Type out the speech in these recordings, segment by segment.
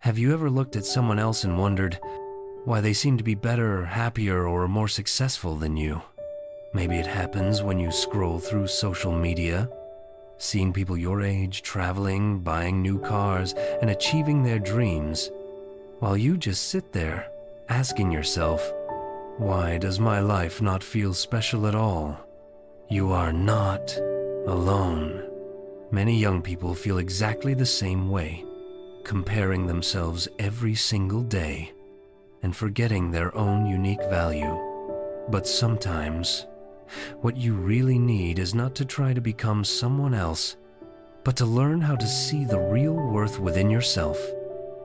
Have you ever looked at someone else and wondered why they seem to be better, happier, or more successful than you? Maybe it happens when you scroll through social media, seeing people your age traveling, buying new cars, and achieving their dreams, while you just sit there asking yourself, why does my life not feel special at all? You are not alone. Many young people feel exactly the same way, comparing themselves every single day and forgetting their own unique value. But sometimes, what you really need is not to try to become someone else, but to learn how to see the real worth within yourself.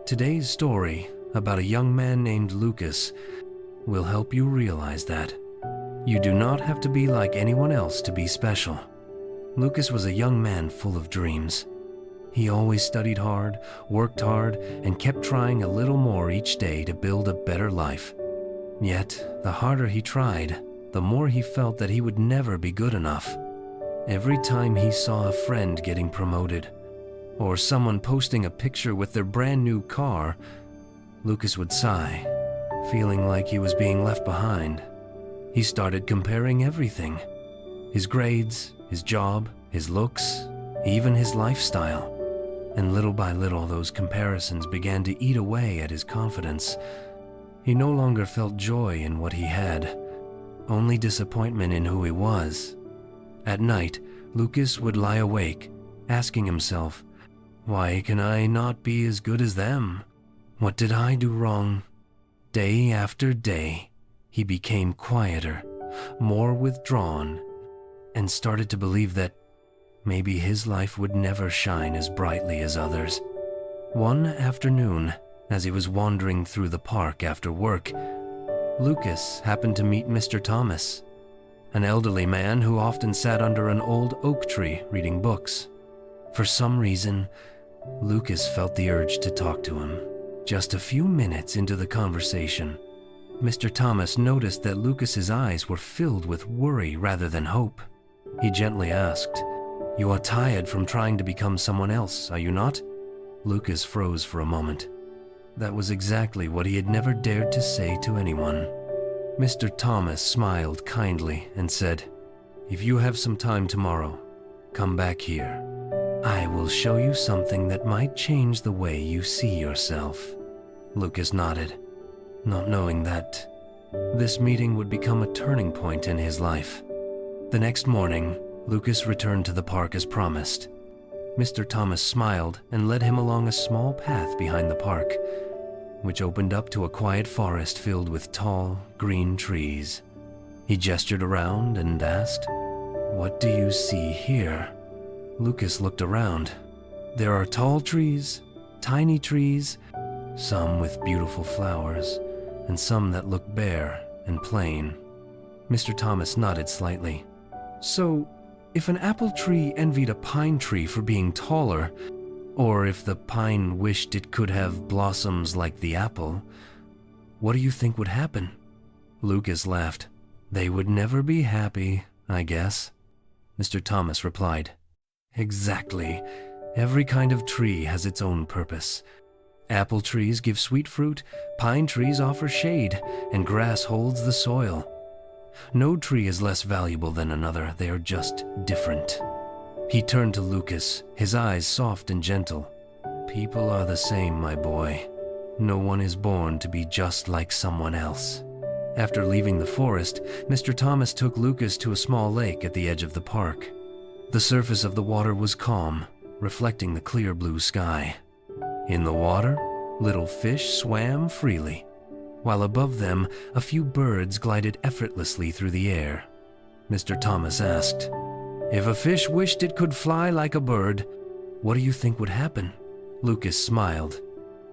Today's story about a young man named Lucas will help you realize that you do not have to be like anyone else to be special. Lucas was a young man full of dreams. He always studied hard, worked hard, and kept trying a little more each day to build a better life. Yet, the harder he tried, the more he felt that he would never be good enough. Every time he saw a friend getting promoted, or someone posting a picture with their brand new car, Lucas would sigh, feeling like he was being left behind. He started comparing everything: his grades, his job, his looks, even his lifestyle. And little by little, those comparisons began to eat away at his confidence. He no longer felt joy in what he had, only disappointment in who he was. At night, Lucas would lie awake, asking himself, why can I not be as good as them? What did I do wrong? Day after day, he became quieter, more withdrawn, and started to believe that maybe his life would never shine as brightly as others. One afternoon, as he was wandering through the park after work, Lucas happened to meet Mr. Thomas, an elderly man who often sat under an old oak tree reading books. For some reason, Lucas felt the urge to talk to him. Just a few minutes into the conversation, Mr. Thomas noticed that Lucas's eyes were filled with worry rather than hope. He gently asked, "You are tired from trying to become someone else, are you not?" Lucas froze for a moment. That was exactly what he had never dared to say to anyone. Mr. Thomas smiled kindly and said, "If you have some time tomorrow, come back here. I will show you something that might change the way you see yourself." Lucas nodded, not knowing that this meeting would become a turning point in his life. The next morning, Lucas returned to the park as promised. Mr. Thomas smiled and led him along a small path behind the park, which opened up to a quiet forest filled with tall, green trees. He gestured around and asked, "What do you see here?" Lucas looked around. There are tall trees, tiny trees, some with beautiful flowers, and some that look bare and plain. Mr. Thomas nodded slightly. "So, if an apple tree envied a pine tree for being taller, or if the pine wished it could have blossoms like the apple, what do you think would happen?" Lucas laughed. "They would never be happy, I guess." Mr. Thomas replied, "Exactly. Every kind of tree has its own purpose. Apple trees give sweet fruit, pine trees offer shade, and grass holds the soil. No tree is less valuable than another, they are just different." He turned to Lucas, his eyes soft and gentle. "People are the same, my boy. No one is born to be just like someone else." After leaving the forest, Mr. Thomas took Lucas to a small lake at the edge of the park. The surface of the water was calm, reflecting the clear blue sky. In the water, little fish swam freely, while above them a few birds glided effortlessly through the air. Mr. Thomas asked, "If a fish wished it could fly like a bird, what do you think would happen?" Lucas smiled.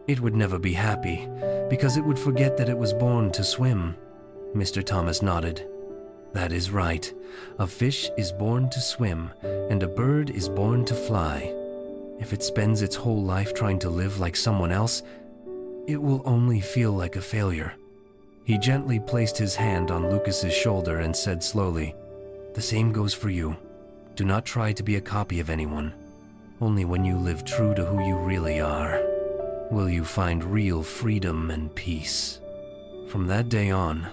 "It would never be happy, because it would forget that it was born to swim." Mr. Thomas nodded. "That is right. A fish is born to swim, and a bird is born to fly. If it spends its whole life trying to live like someone else, it will only feel like a failure." He gently placed his hand on Lucas's shoulder and said slowly, "The same goes for you. Do not try to be a copy of anyone. Only when you live true to who you really are, will you find real freedom and peace. From that day on,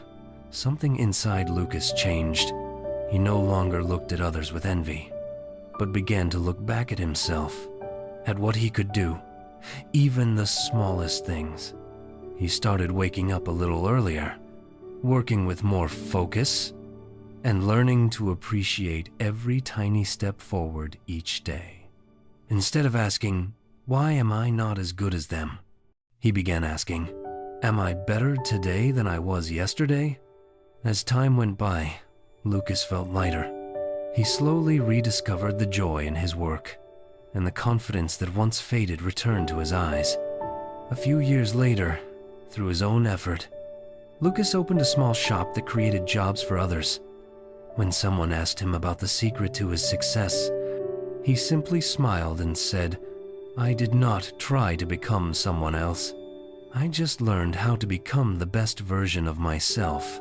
something inside Lucas changed. He no longer looked at others with envy, but began to look back at himself, at what he could do, even the smallest things. He started waking up a little earlier, working with more focus, and learning to appreciate every tiny step forward each day. Instead of asking, "Why am I not as good as them?" he began asking, "Am I better today than I was yesterday?" As time went by, Lucas felt lighter. He slowly rediscovered the joy in his work, and the confidence that once faded returned to his eyes. A few years later, through his own effort, Lucas opened a small shop that created jobs for others. When someone asked him about the secret to his success, he simply smiled and said, "I did not try to become someone else. I just learned how to become the best version of myself."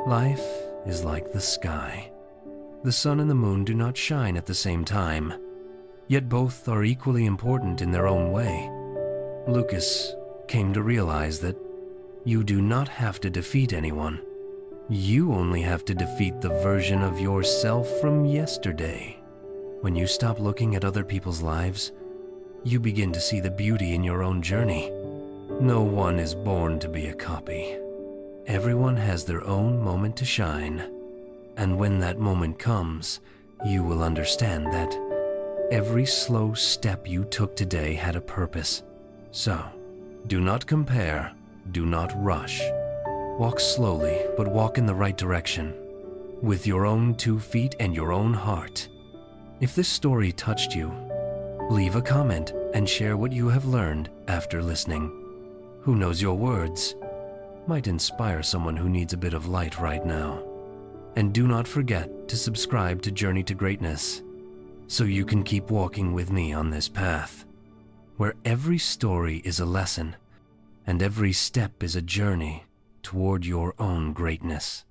Life is like the sky. The sun and the moon do not shine at the same time, yet both are equally important in their own way. Lucas came to realize that you do not have to defeat anyone. You only have to defeat the version of yourself from yesterday. When you stop looking at other people's lives, you begin to see the beauty in your own journey. No one is born to be a copy. Everyone has their own moment to shine. And when that moment comes, you will understand that every slow step you took today had a purpose. So, do not compare, do not rush. Walk slowly, but walk in the right direction, with your own 2 feet and your own heart. If this story touched you, leave a comment and share what you have learned after listening. Who knows, your words might inspire someone who needs a bit of light right now. And do not forget to subscribe to Journey to Greatness, so you can keep walking with me on this path, where every story is a lesson, and every step is a journey toward your own greatness.